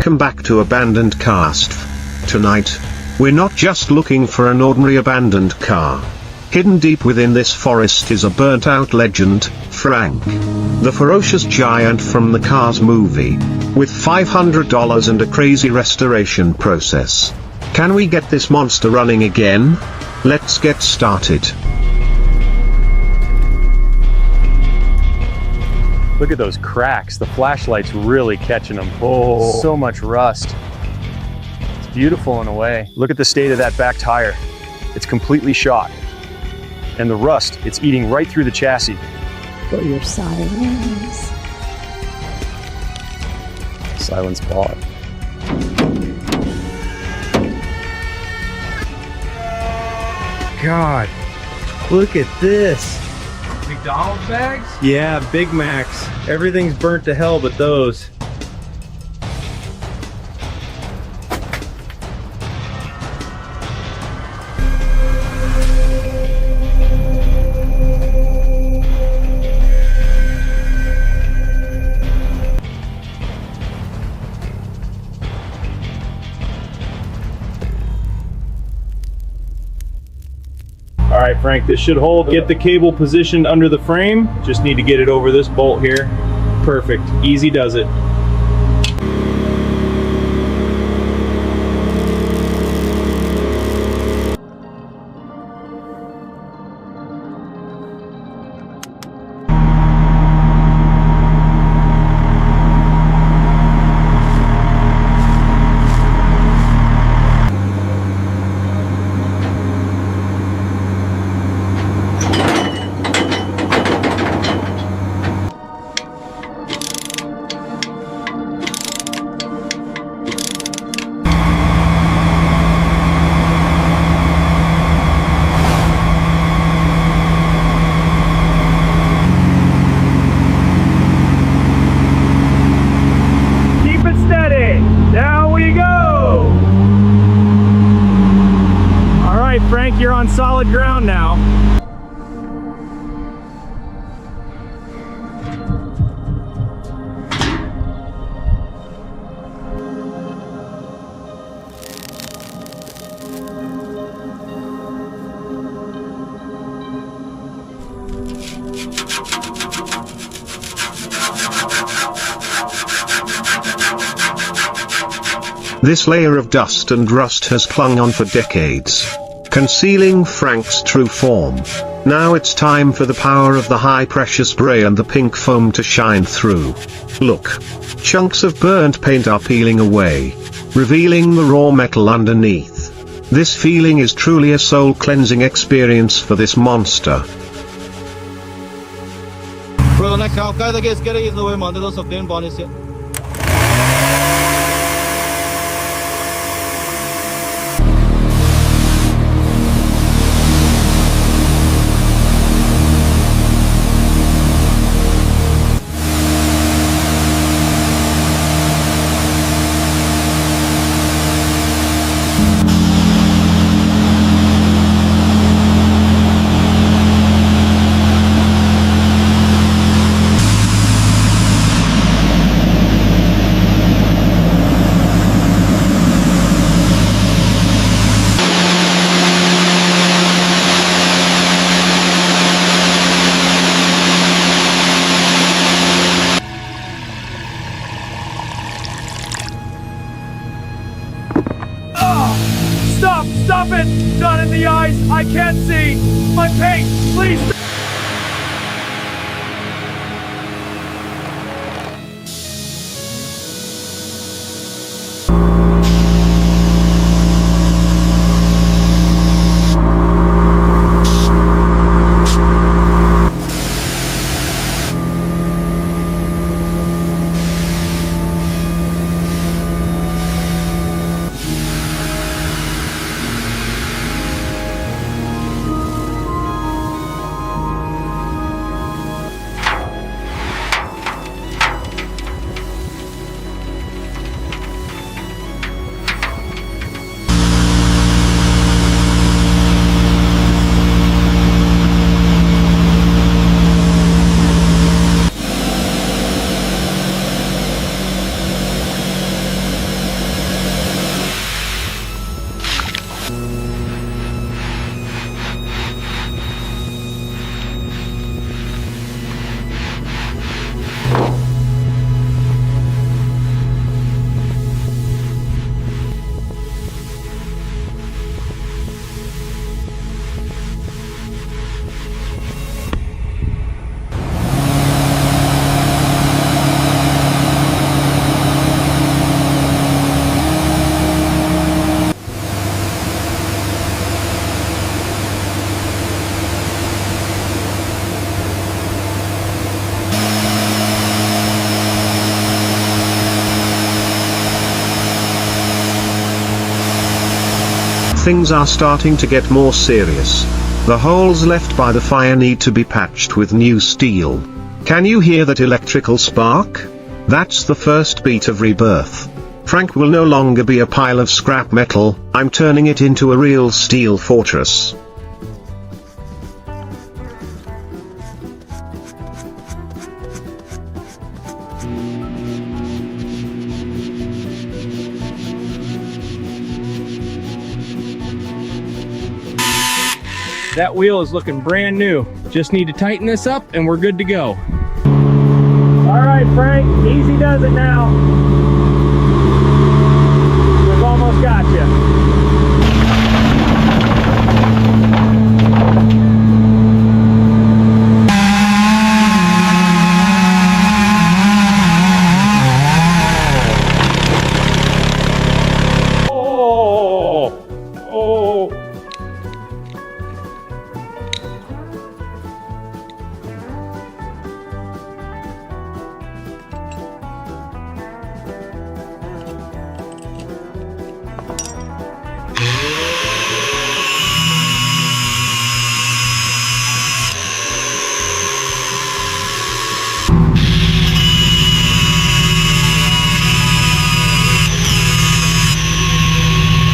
Welcome back to Abandoned Cast. Tonight, we're not just looking for an ordinary abandoned car. Hidden deep within this forest is a burnt-out legend, Frank. The ferocious giant from the Cars movie. With $500 and a crazy restoration process. Can we get this monster running again? Let's get started. Look at those cracks. The flashlight's really catching them. Oh, so much rust. It's beautiful in a way. Look at the state of that back tire. It's completely shot. And the rust, it's eating right through the chassis. For your silence. Silence bought. God, look at this. McDonald's bags? Yeah, Big Macs. Everything's burnt to hell but those. All right, Frank, this should hold. Get the cable positioned under the frame. Just need to get it over this bolt here. Perfect. Easy does it. Frank, you're on solid ground now. This layer of dust and rust has clung on for decades, concealing Frank's true form. Now it's time for the power of the high-pressure spray and the pink foam to shine through. Look. Chunks of burnt paint are peeling away, revealing the raw metal underneath. This feeling is truly a soul-cleansing experience for this monster. Stop it! Not in the eyes! I can't see! My paint! Please stop! things are starting to get more serious. The holes left by the fire need to be patched with new steel. Can you hear that electrical spark? That's the first beat of rebirth. Frank will no longer be a pile of scrap metal, I'm turning it into a real steel fortress. That wheel is looking brand new. Just need to tighten this up and we're good to go. All right, Frank, easy does it now. We've almost got you.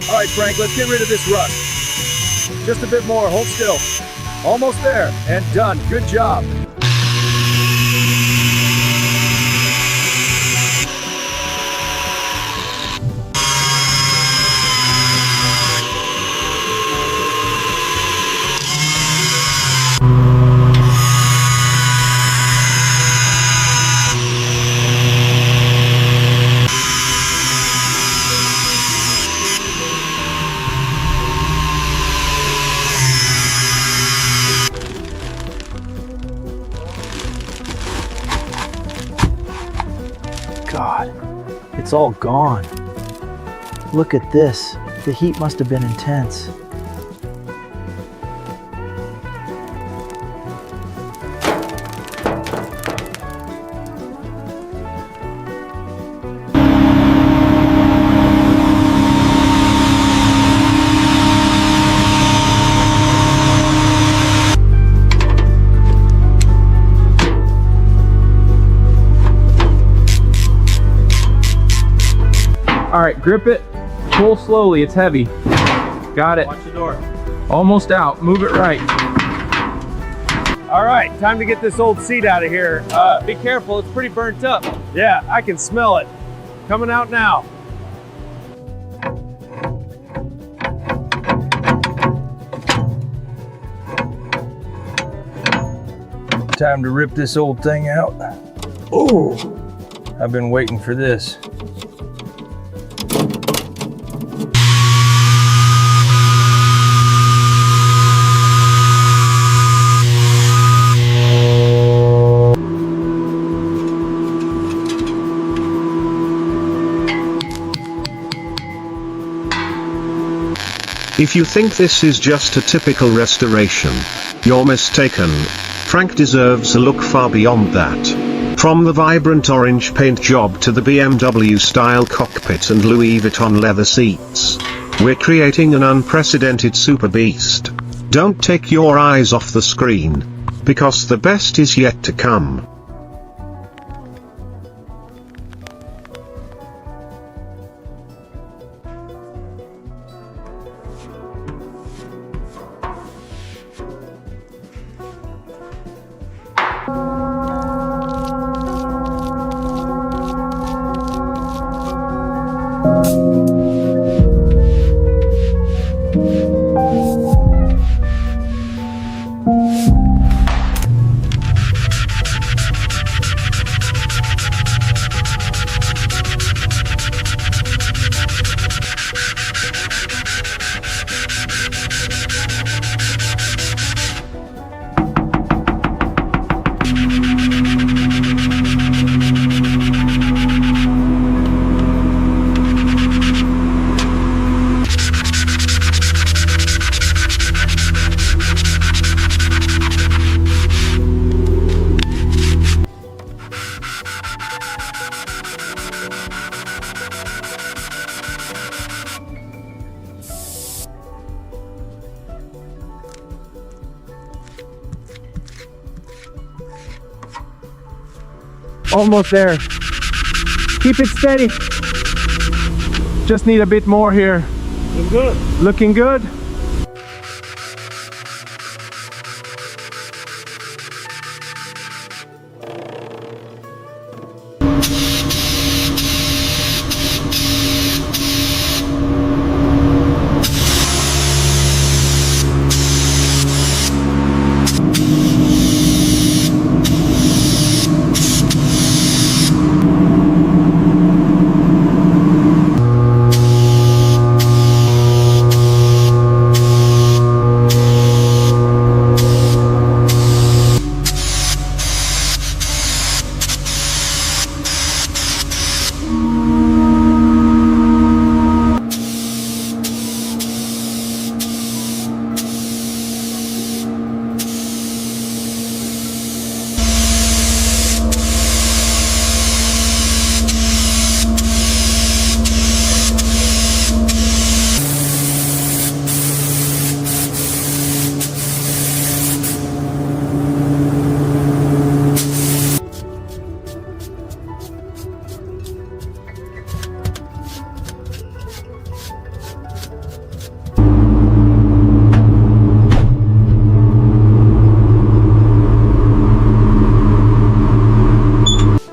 All right, Frank, let's get rid of this rust. Just a bit more, hold still. Almost there, and done, good job. God, it's all gone. Look at this. The heat must have been intense. All right, grip it, pull slowly, it's heavy. Got it. Watch the door. Almost out, move it right. All right, time to get this old seat out of here. Be careful, it's pretty burnt up. Yeah, I can smell it. Coming out now. Time to rip this old thing out. Oh, I've been waiting for this. If you think this is just a typical restoration, you're mistaken. Frank deserves a look far beyond that. From the vibrant orange paint job to the BMW-style cockpit and Louis Vuitton leather seats, we're creating an unprecedented super beast. Don't take your eyes off the screen, because the best is yet to come. Almost there. Keep it steady. Just need a bit more here. Looking good. Looking good.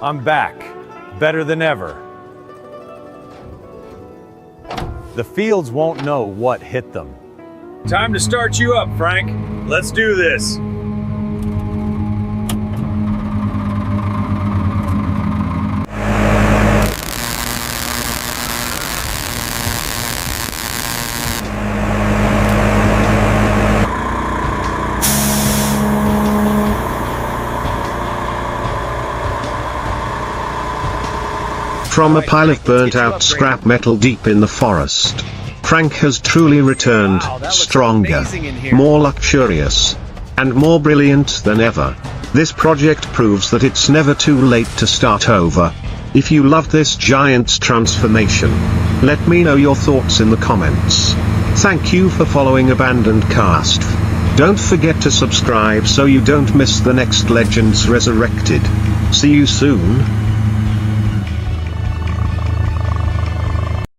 I'm back, better than ever. The fields won't know what hit them. Time to start you up, Frank. Let's do this. From a pile of burnt-out scrap metal deep in the forest, Frank has truly returned, stronger, more luxurious, and more brilliant than ever. This project proves that it's never too late to start over. If you loved this giant's transformation, let me know your thoughts in the comments. Thank you for following Abandoned Cast. Don't forget to subscribe so you don't miss the next Legends Resurrected. See you soon.